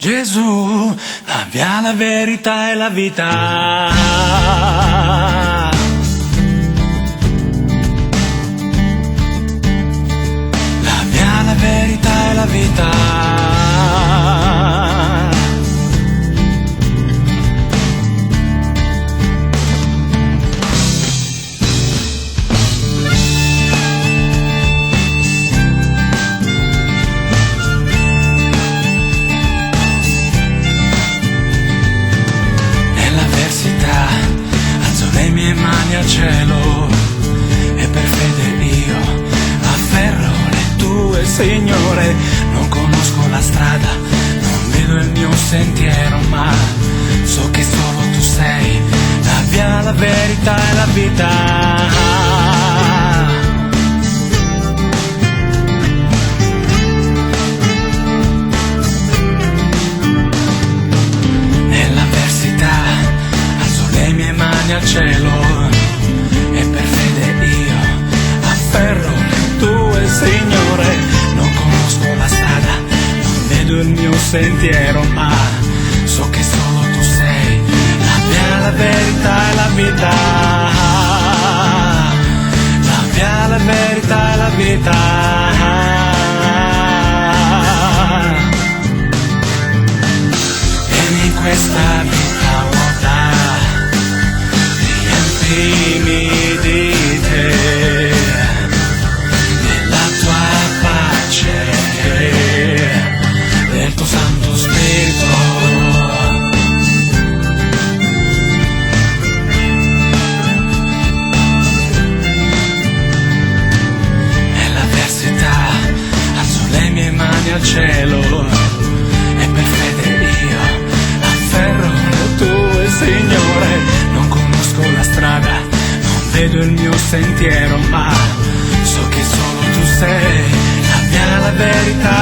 Gesù, la via, la verità e la vita. La via, la verità e la vita. Le mie mani al cielo e per fede io afferro le tue, Signore. Non conosco la strada, non vedo il mio sentiero, ma so che solo tu sei la via, la verità e la vita. Al cielo e per fede io afferro le tue, Signore. Non conosco la strada, non vedo il mio sentiero, ma so che solo tu sei la via, la verità e la vita. La via, la verità e la vita. Vieni in questa vita vuota, riempimi di te, della tua pace, del tuo Santo Spirito. Nell'avversità alzo le mie mani al cielo e per fede io afferro le tue, Signore. Non conosco la strada, non vedo il mio sentiero, ma so che solo tu sei la via, la verità